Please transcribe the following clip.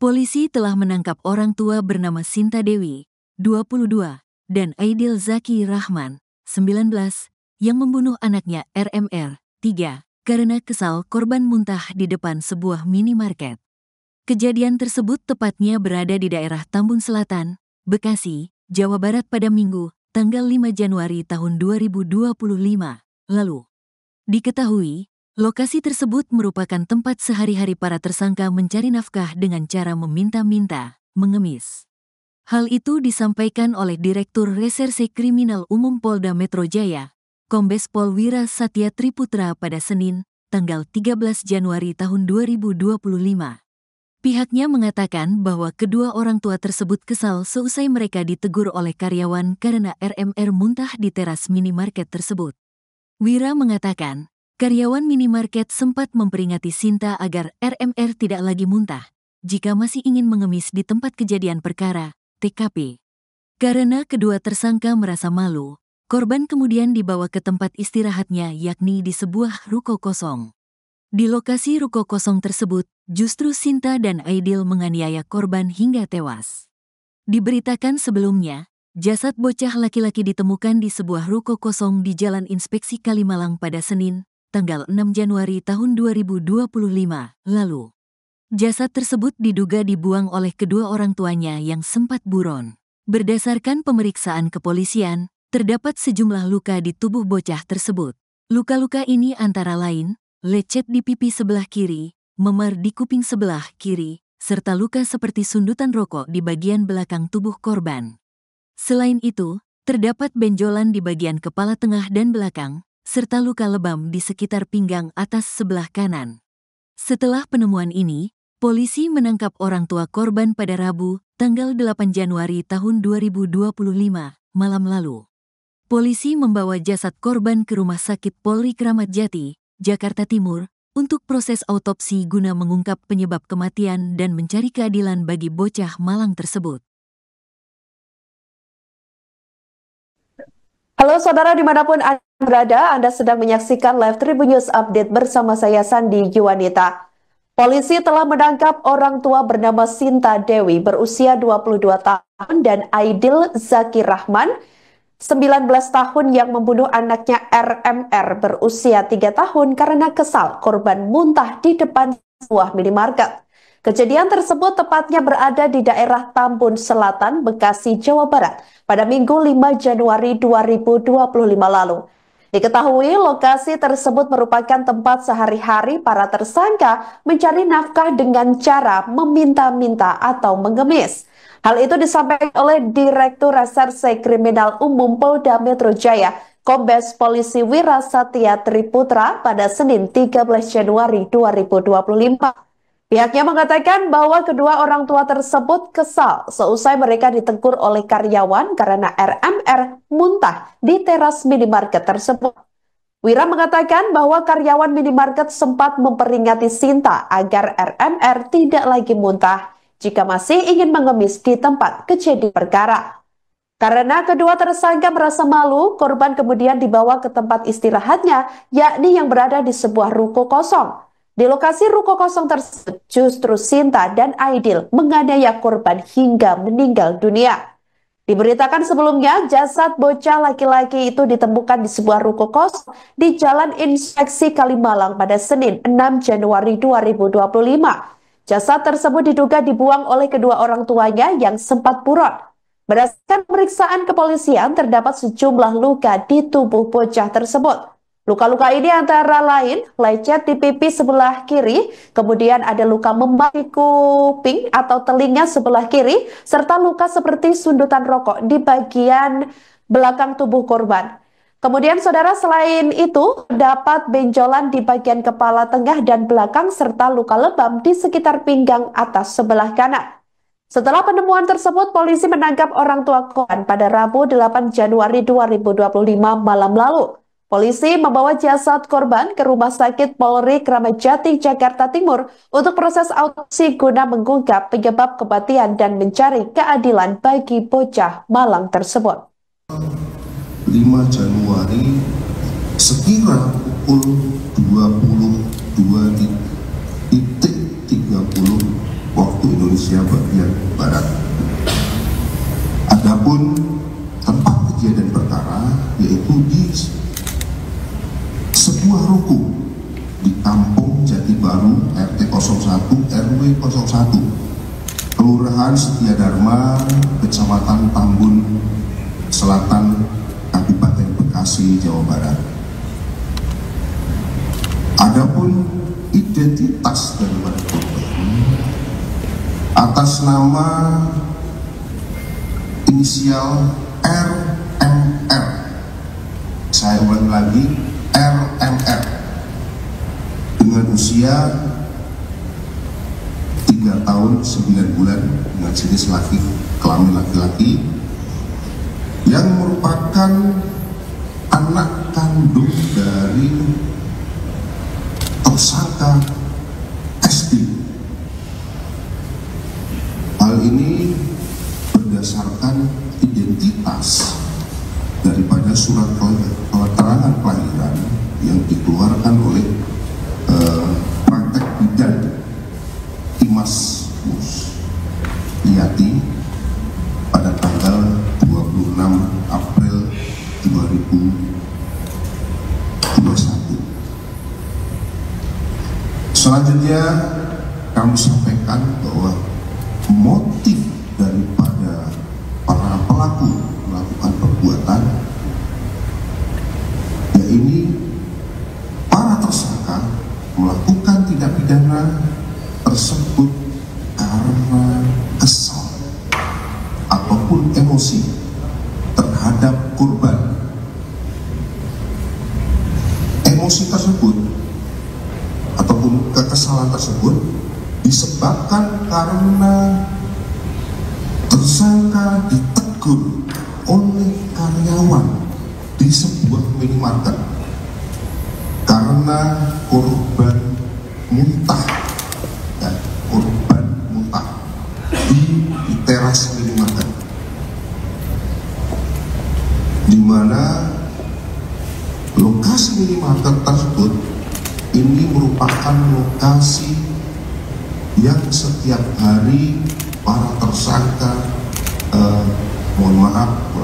Polisi telah menangkap orang tua bernama Sinta Dewi, 22, dan Aidil Zaki Rahman, 19, yang membunuh anaknya RMR, 3, karena kesal korban muntah di depan sebuah minimarket. Kejadian tersebut tepatnya berada di daerah Tambun Selatan, Bekasi, Jawa Barat pada Minggu, tanggal 5 Januari tahun 2025 lalu. Diketahui, lokasi tersebut merupakan tempat sehari-hari para tersangka mencari nafkah dengan cara meminta-minta, mengemis. Hal itu disampaikan oleh Direktur Reserse Kriminal Umum Polda Metro Jaya, Kombes Pol Wira Satya Triputra pada Senin, tanggal 13 Januari tahun 2025. Pihaknya mengatakan bahwa kedua orang tua tersebut kesal seusai mereka ditegur oleh karyawan karena RMR muntah di teras minimarket tersebut. Wira mengatakan, karyawan minimarket sempat memperingati Sinta agar RMR tidak lagi muntah jika masih ingin mengemis di tempat kejadian perkara, TKP. Karena kedua tersangka merasa malu, korban kemudian dibawa ke tempat istirahatnya yakni di sebuah ruko kosong. Di lokasi ruko kosong tersebut, justru Sinta dan Aidil menganiaya korban hingga tewas. Diberitakan sebelumnya, jasad bocah laki-laki ditemukan di sebuah ruko kosong di Jalan Inspeksi Kalimalang pada Senin, tanggal 6 Januari tahun 2025 lalu. Jasad tersebut diduga dibuang oleh kedua orang tuanya yang sempat buron. Berdasarkan pemeriksaan kepolisian, terdapat sejumlah luka di tubuh bocah tersebut. Luka-luka ini antara lain, lecet di pipi sebelah kiri, memar di kuping sebelah kiri, serta luka seperti sundutan rokok di bagian belakang tubuh korban. Selain itu, terdapat benjolan di bagian kepala tengah dan belakang, serta luka lebam di sekitar pinggang atas sebelah kanan. Setelah penemuan ini, polisi menangkap orang tua korban pada Rabu, tanggal 8 Januari tahun 2025, malam lalu. Polisi membawa jasad korban ke Rumah Sakit Polri Kramat Jati, Jakarta Timur, untuk proses autopsi guna mengungkap penyebab kematian dan mencari keadilan bagi bocah malang tersebut. Halo saudara dimanapun Anda berada, Anda sedang menyaksikan Live Tribun News Update bersama saya Sandi Yuwanita. Polisi telah menangkap orang tua bernama Sinta Dewi berusia 22 tahun dan Aidil Zaki Rahman, 19 tahun yang membunuh anaknya RMR berusia 3 tahun karena kesal korban muntah di depan sebuah minimarket. Kejadian tersebut tepatnya berada di daerah Tambun Selatan, Bekasi, Jawa Barat pada Minggu 5 Januari 2025 lalu. Diketahui lokasi tersebut merupakan tempat sehari-hari para tersangka mencari nafkah dengan cara meminta-minta atau mengemis. Hal itu disampaikan oleh Direktur Reserse Kriminal Umum Polda Metro Jaya, Kombes Polisi Wira Satya Triputra pada Senin 13 Januari 2025. Pihaknya mengatakan bahwa kedua orang tua tersebut kesal seusai mereka ditegur oleh karyawan karena RMR muntah di teras minimarket tersebut. Wira mengatakan bahwa karyawan minimarket sempat memperingati Sinta agar RMR tidak lagi muntah jika masih ingin mengemis di tempat kejadian perkara. Karena kedua tersangka merasa malu, korban kemudian dibawa ke tempat istirahatnya, yakni yang berada di sebuah ruko kosong. Di lokasi ruko kosong tersebut, justru Sinta dan Aidil menganiaya korban hingga meninggal dunia. Diberitakan sebelumnya, jasad bocah laki-laki itu ditemukan di sebuah ruko kos di Jalan Inspeksi Kalimalang pada Senin 6 Januari 2025. Jasad tersebut diduga dibuang oleh kedua orang tuanya yang sempat buron. Berdasarkan pemeriksaan kepolisian, terdapat sejumlah luka di tubuh bocah tersebut. Luka-luka ini antara lain lecet di pipi sebelah kiri, kemudian ada luka memar di kuping atau telinga sebelah kiri, serta luka seperti sundutan rokok di bagian belakang tubuh korban. Kemudian saudara, selain itu dapat benjolan di bagian kepala tengah dan belakang serta luka lebam di sekitar pinggang atas sebelah kanan. Setelah penemuan tersebut, polisi menangkap orang tua korban pada Rabu 8 Januari 2025 malam lalu. Polisi membawa jasad korban ke Rumah Sakit Polri Kramat Jati, Jakarta Timur untuk proses autopsi guna mengungkap penyebab kematian dan mencari keadilan bagi bocah malang tersebut. 5 Januari sekira pukul 22.30 waktu Indonesia Indonesia bagian barat. Adapun tempat kejadian perkara yaitu di sebuah ruko di Kampung Jati Baru RT 01 RW 01 Kelurahan Setiadharma, Kecamatan Tambun Selatan, Kabupaten Bekasi, Jawa Barat. Adapun identitas daripada korban atas nama inisial RMR, saya ulang lagi, RMR, dengan usia 3 tahun 9 bulan dengan jenis kelamin laki-laki, yang merupakan anak kandung dari tersangka SD. Hal ini berdasarkan identitas daripada surat keterangan kelahiran yang dikeluarkan oleh praktek bidan Timas Yati pada tanggal 26 April 2021. Selanjutnya kami sampaikan bahwa motif daripada para pelaku melakukan perbuatan yaitu para tersangka melakukan tindak pidana tersebut karena kesal ataupun emosi terhadap korban. Emosi tersebut ataupun kekesalan tersebut disebabkan karena tersangka ditegur oleh karyawan di sebuah minimarket karena korban muntah, ya, korban muntah di teras minimarket, di mana lokasi minimarket tersebut ini merupakan lokasi yang setiap hari para tersangka mohon maaf